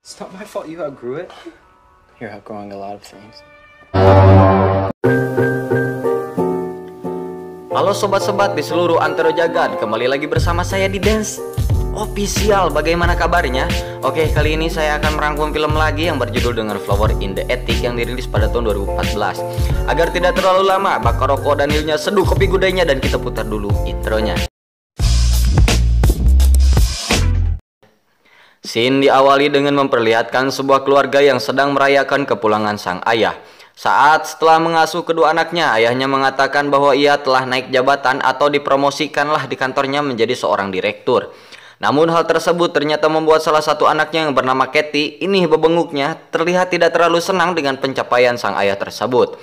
It's not my fault you outgrew it. You're outgrowing a lot of things. Halo sobat-sobat di seluruh antero jagat, kembali lagi bersama saya di Dance Official. Bagaimana kabarnya? Oke, kali ini saya akan merangkum film lagi yang berjudul dengan Flower in the Attic yang dirilis pada tahun 2014. Agar tidak terlalu lama, bakar rokok dan hilnya, seduh kopi gudainya, dan kita putar dulu intronya. Scene diawali dengan memperlihatkan sebuah keluarga yang sedang merayakan kepulangan sang ayah. Saat setelah mengasuh kedua anaknya, ayahnya mengatakan bahwa ia telah naik jabatan atau dipromosikanlah di kantornya menjadi seorang direktur. Namun hal tersebut ternyata membuat salah satu anaknya yang bernama Katie ini bebenguknya terlihat tidak terlalu senang dengan pencapaian sang ayah tersebut.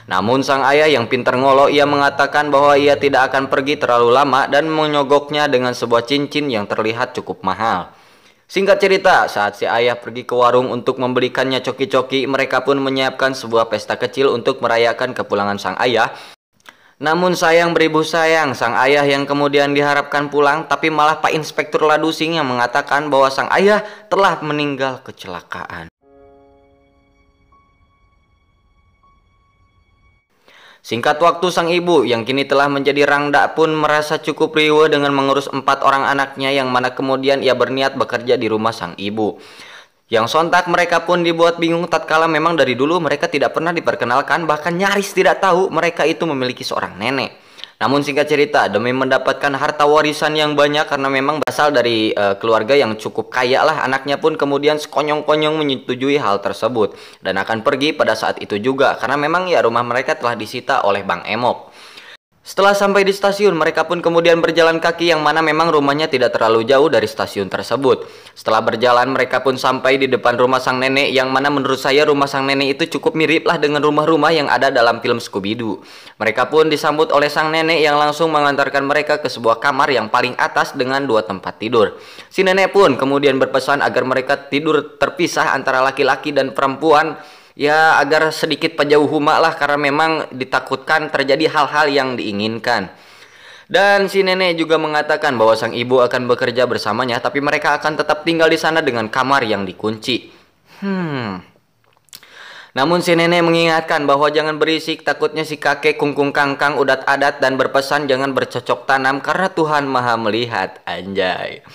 Namun sang ayah yang pintar ngolo, ia mengatakan bahwa ia tidak akan pergi terlalu lama dan menyogoknya dengan sebuah cincin yang terlihat cukup mahal. Singkat cerita, saat si ayah pergi ke warung untuk membelikannya coki-coki, mereka pun menyiapkan sebuah pesta kecil untuk merayakan kepulangan sang ayah. Namun sayang beribu sayang, sang ayah yang kemudian diharapkan pulang, tapi malah Pak Inspektur Ladusing yang mengatakan bahwa sang ayah telah meninggal kecelakaan. Singkat waktu, sang ibu yang kini telah menjadi rangda pun merasa cukup riweuh dengan mengurus 4 orang anaknya, yang mana kemudian ia berniat bekerja di rumah sang ibu. Yang sontak mereka pun dibuat bingung tatkala memang dari dulu mereka tidak pernah diperkenalkan, bahkan nyaris tidak tahu mereka itu memiliki seorang nenek. Namun singkat cerita, demi mendapatkan harta warisan yang banyak karena memang berasal dari keluarga yang cukup kaya lah, anaknya pun kemudian sekonyong-konyong menyetujui hal tersebut dan akan pergi pada saat itu juga karena memang ya rumah mereka telah disita oleh Bang Emok. Setelah sampai di stasiun, mereka pun kemudian berjalan kaki, yang mana memang rumahnya tidak terlalu jauh dari stasiun tersebut. Setelah berjalan, mereka pun sampai di depan rumah sang nenek, yang mana menurut saya rumah sang nenek itu cukup mirip lah dengan rumah-rumah yang ada dalam film Scooby-Doo. Mereka pun disambut oleh sang nenek yang langsung mengantarkan mereka ke sebuah kamar yang paling atas dengan 2 tempat tidur. Si nenek pun kemudian berpesan agar mereka tidur terpisah antara laki-laki dan perempuan, ya agar sedikit penjauh huma lah, karena memang ditakutkan terjadi hal-hal yang diinginkan. Dan si nenek juga mengatakan bahwa sang ibu akan bekerja bersamanya, tapi mereka akan tetap tinggal di sana dengan kamar yang dikunci. Namun si nenek mengingatkan bahwa jangan berisik, takutnya si kakek kungkung kangkang udat adat, dan berpesan jangan bercocok tanam karena Tuhan Maha melihat. Anjay.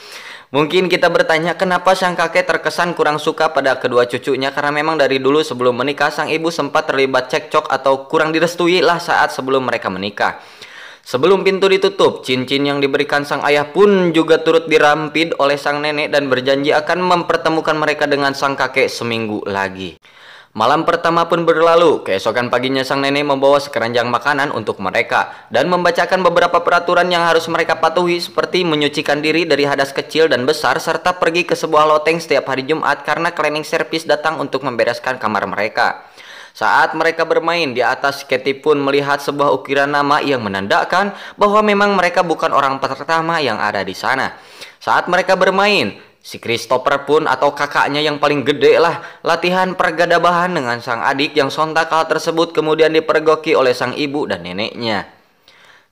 Mungkin kita bertanya kenapa sang kakek terkesan kurang suka pada kedua cucunya, karena memang dari dulu sebelum menikah sang ibu sempat terlibat cekcok atau kurang direstui lah saat sebelum mereka menikah. Sebelum pintu ditutup, cincin yang diberikan sang ayah pun juga turut dirampid oleh sang nenek dan berjanji akan mempertemukan mereka dengan sang kakek seminggu lagi. Malam pertama pun berlalu. Keesokan paginya sang nenek membawa sekeranjang makanan untuk mereka dan membacakan beberapa peraturan yang harus mereka patuhi, seperti menyucikan diri dari hadas kecil dan besar serta pergi ke sebuah loteng setiap hari Jumat karena cleaning service datang untuk membereskan kamar mereka. Saat mereka bermain di atas, Katie pun melihat sebuah ukiran nama yang menandakan bahwa memang mereka bukan orang pertama yang ada di sana. Saat mereka bermain, si Christopher pun atau kakaknya yang paling gede lah latihan pergadabahan dengan sang adik, yang sontak hal tersebut kemudian dipergoki oleh sang ibu dan neneknya.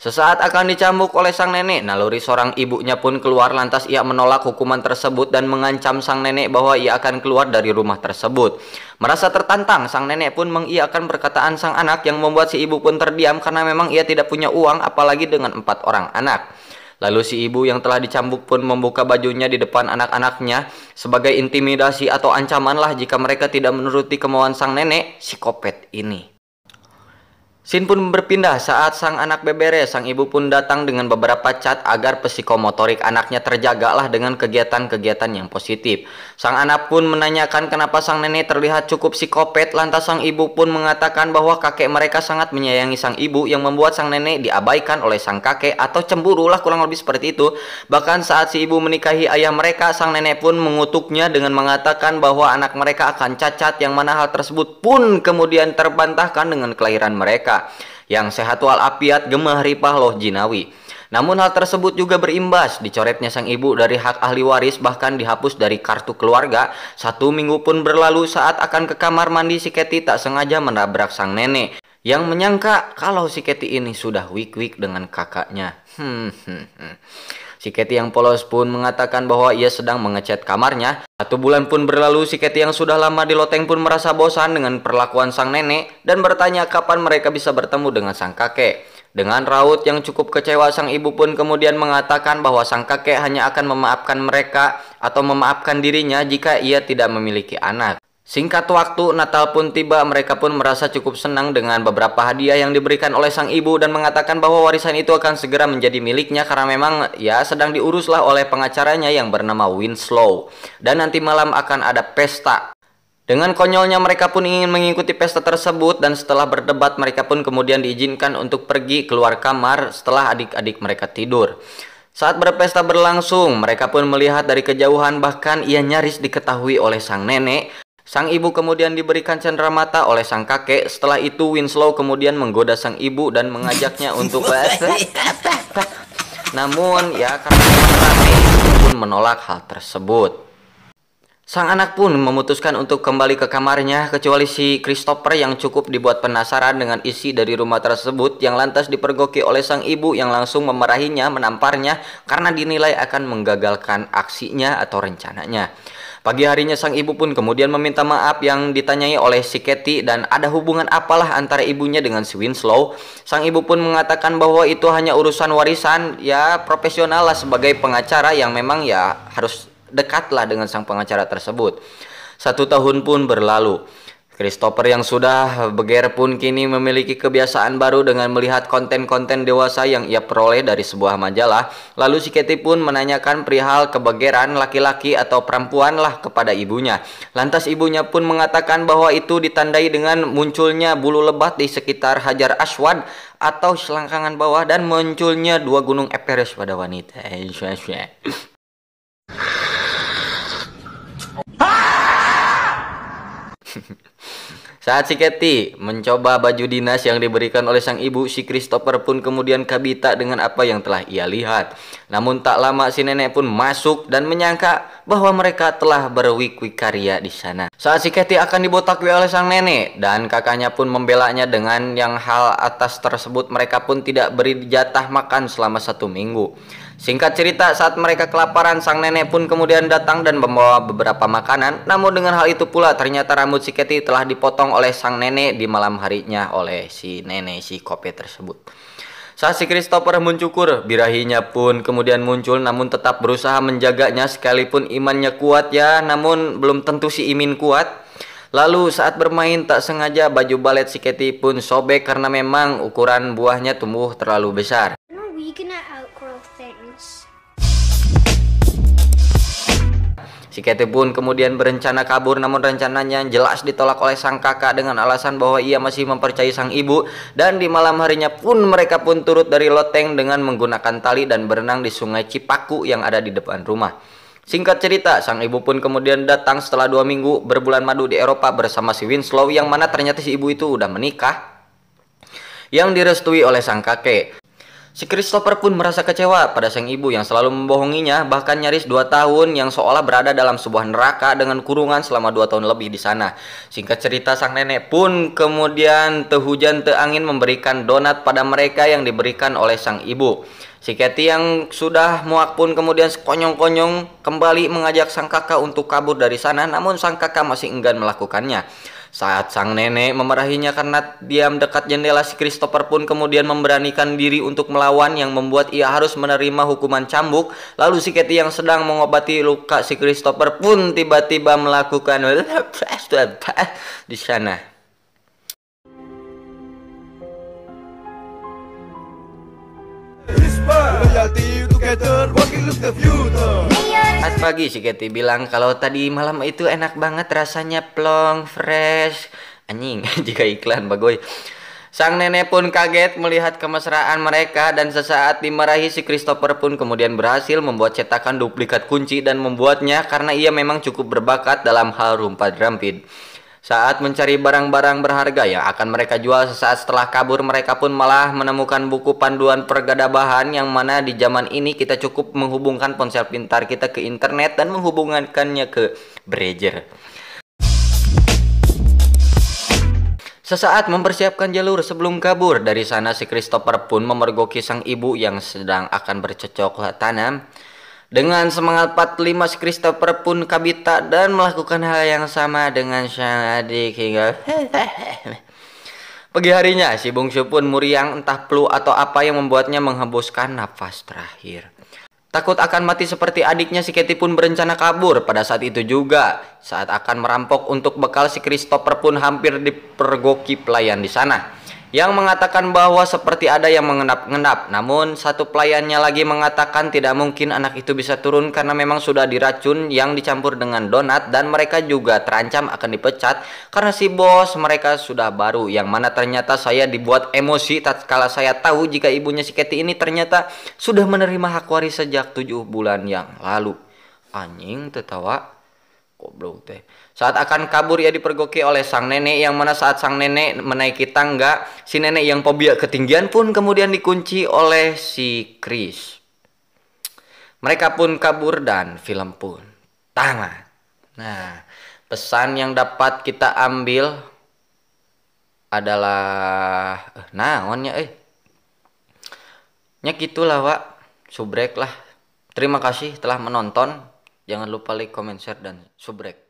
Sesaat akan dicambuk oleh sang nenek, naluri seorang ibunya pun keluar, lantas ia menolak hukuman tersebut dan mengancam sang nenek bahwa ia akan keluar dari rumah tersebut. Merasa tertantang, sang nenek pun mengiyakan perkataan sang anak, yang membuat si ibu pun terdiam karena memang ia tidak punya uang apalagi dengan 4 orang anak. Lalu si ibu yang telah dicambuk pun membuka bajunya di depan anak-anaknya sebagai intimidasi atau ancaman lah jika mereka tidak menuruti kemauan sang nenek psikopat ini. Scene pun berpindah saat sang anak beberes. Sang ibu pun datang dengan beberapa cat agar psikomotorik anaknya terjaga lah dengan kegiatan-kegiatan yang positif. Sang anak pun menanyakan kenapa sang nenek terlihat cukup psikopat, lantas sang ibu pun mengatakan bahwa kakek mereka sangat menyayangi sang ibu, yang membuat sang nenek diabaikan oleh sang kakek atau cemburu lah, kurang lebih seperti itu. Bahkan saat si ibu menikahi ayah mereka, sang nenek pun mengutuknya dengan mengatakan bahwa anak mereka akan cacat, yang mana hal tersebut pun kemudian terbantahkan dengan kelahiran mereka yang sehat walafiat, gemah ripah loh jinawi. Namun hal tersebut juga berimbas dicoretnya sang ibu dari hak ahli waris, bahkan dihapus dari kartu keluarga. 1 minggu pun berlalu. Saat akan ke kamar mandi, si Katie tak sengaja menabrak sang nenek, yang menyangka kalau si Katie ini sudah wik-wik dengan kakaknya. Si Katie yang polos pun mengatakan bahwa ia sedang mengecat kamarnya. 1 bulan pun berlalu, si Katie yang sudah lama di loteng pun merasa bosan dengan perlakuan sang nenek dan bertanya kapan mereka bisa bertemu dengan sang kakek. Dengan raut yang cukup kecewa, sang ibu pun kemudian mengatakan bahwa sang kakek hanya akan memaafkan mereka atau memaafkan dirinya jika ia tidak memiliki anak. Singkat waktu, Natal pun tiba. Mereka pun merasa cukup senang dengan beberapa hadiah yang diberikan oleh sang ibu dan mengatakan bahwa warisan itu akan segera menjadi miliknya karena memang ya sedang diuruslah oleh pengacaranya yang bernama Winslow. Dan nanti malam akan ada pesta. Dengan konyolnya mereka pun ingin mengikuti pesta tersebut dan setelah berdebat mereka pun kemudian diizinkan untuk pergi keluar kamar setelah adik-adik mereka tidur. Saat berpesta berlangsung, mereka pun melihat dari kejauhan, bahkan ia nyaris diketahui oleh sang nenek. Sang ibu kemudian diberikan cenderamata oleh sang kakek. Setelah itu Winslow kemudian menggoda sang ibu dan mengajaknya untuk namun ya karena ramai, ibu pun menolak hal tersebut. Sang anak pun memutuskan untuk kembali ke kamarnya, kecuali si Christopher yang cukup dibuat penasaran dengan isi dari rumah tersebut yang lantas dipergoki oleh sang ibu yang langsung memarahinya, menamparnya karena dinilai akan menggagalkan aksinya atau rencananya. Pagi harinya sang ibu pun kemudian meminta maaf yang ditanyai oleh si Katie dan ada hubungan apalah antara ibunya dengan si Winslow. Sang ibu pun mengatakan bahwa itu hanya urusan warisan, ya profesional lah sebagai pengacara yang memang ya harus dekatlah dengan sang pengacara tersebut. 1 tahun pun berlalu. Christopher yang sudah beger pun kini memiliki kebiasaan baru dengan melihat konten-konten dewasa yang ia peroleh dari sebuah majalah. Lalu si Katie pun menanyakan perihal kebegeran laki-laki atau perempuan lah kepada ibunya. Lantas ibunya pun mengatakan bahwa itu ditandai dengan munculnya bulu lebat di sekitar Hajar Aswad atau selangkangan bawah dan munculnya 2 gunung Everest pada wanita. Saat si Katie mencoba baju dinas yang diberikan oleh sang ibu, si Christopher pun kemudian kabita dengan apa yang telah ia lihat. Namun tak lama si nenek pun masuk dan menyangka bahwa mereka telah berwik-wikarya di sana. Saat si Katie akan dibotaki oleh sang nenek dan kakaknya pun membelanya dengan yang hal atas tersebut, mereka pun tidak beri jatah makan selama 1 minggu. Singkat cerita, saat mereka kelaparan, sang nenek pun kemudian datang dan membawa beberapa makanan. Namun dengan hal itu pula, ternyata rambut si Katie telah dipotong oleh sang nenek di malam harinya oleh si nenek si Kope tersebut. Saat si Christopher mencukur, birahinya pun kemudian muncul, namun tetap berusaha menjaganya sekalipun imannya kuat ya, namun belum tentu si Imin kuat. Lalu saat bermain tak sengaja baju balet si Katie pun sobek karena memang ukuran buahnya tumbuh terlalu besar. Si Katie pun kemudian berencana kabur, namun rencananya jelas ditolak oleh sang kakak dengan alasan bahwa ia masih mempercayai sang ibu. Dan di malam harinya pun mereka pun turut dari loteng dengan menggunakan tali dan berenang di sungai Cipaku yang ada di depan rumah. Singkat cerita, sang ibu pun kemudian datang setelah 2 minggu berbulan madu di Eropa bersama si Winslow, yang mana ternyata si ibu itu udah menikah yang direstui oleh sang kakek. Si Christopher pun merasa kecewa pada sang ibu yang selalu membohonginya, bahkan nyaris 2 tahun yang seolah berada dalam sebuah neraka dengan kurungan selama 2 tahun lebih di sana. Singkat cerita, sang nenek pun kemudian tehujan teangin memberikan donat pada mereka yang diberikan oleh sang ibu. Si Katie yang sudah muak pun kemudian sekonyong-konyong kembali mengajak sang kakak untuk kabur dari sana, namun sang kakak masih enggan melakukannya. Saat sang nenek memarahinya karena diam dekat jendela, si Christopher pun kemudian memberanikan diri untuk melawan yang membuat ia harus menerima hukuman cambuk. Lalu si Katie yang sedang mengobati luka si Christopher pun tiba-tiba melakukan di sana. Saat pagi si Katie bilang kalau tadi malam itu enak banget rasanya, plong, fresh. Anjing, jika iklan bagoy. Sang nenek pun kaget melihat kemesraan mereka dan sesaat dimarahi, si Christopher pun kemudian berhasil membuat cetakan duplikat kunci dan membuatnya karena ia memang cukup berbakat dalam hal rumput-rampit. Saat mencari barang-barang berharga yang akan mereka jual sesaat setelah kabur, mereka pun malah menemukan buku panduan pergadabahan yang mana di zaman ini kita cukup menghubungkan ponsel pintar kita ke internet dan menghubungkannya ke Brazier. Sesaat mempersiapkan jalur sebelum kabur, dari sana si Christopher pun memergoki sang ibu yang sedang akan bercocok tanam. Dengan semangat 45 si Christopher pun kabita dan melakukan hal yang sama dengan sang adik hingga pagi harinya si bungsu pun muriang, entah flu atau apa yang membuatnya menghembuskan nafas terakhir. Takut akan mati seperti adiknya, si Katie pun berencana kabur. Pada saat itu juga, saat akan merampok untuk bekal, si Christopher pun hampir dipergoki pelayan di sana, yang mengatakan bahwa seperti ada yang mengendap-endap. Namun satu pelayannya lagi mengatakan tidak mungkin anak itu bisa turun karena memang sudah diracun yang dicampur dengan donat, dan mereka juga terancam akan dipecat karena si bos mereka sudah baru, yang mana ternyata saya dibuat emosi tatkala saya tahu jika ibunya si Katie ini ternyata sudah menerima hak waris sejak 7 bulan yang lalu. Anjing tertawa goblok teh. Saat akan kabur ia dipergoki oleh sang nenek, yang mana saat sang nenek menaiki tangga, si nenek yang fobia ketinggian pun kemudian dikunci oleh si Chris. Mereka pun kabur dan film pun tamat. Nah, pesan yang dapat kita ambil adalah naonnya nya gitulah Wak. Subrek lah. Terima kasih telah menonton. Jangan lupa like, comment, share, dan subrek.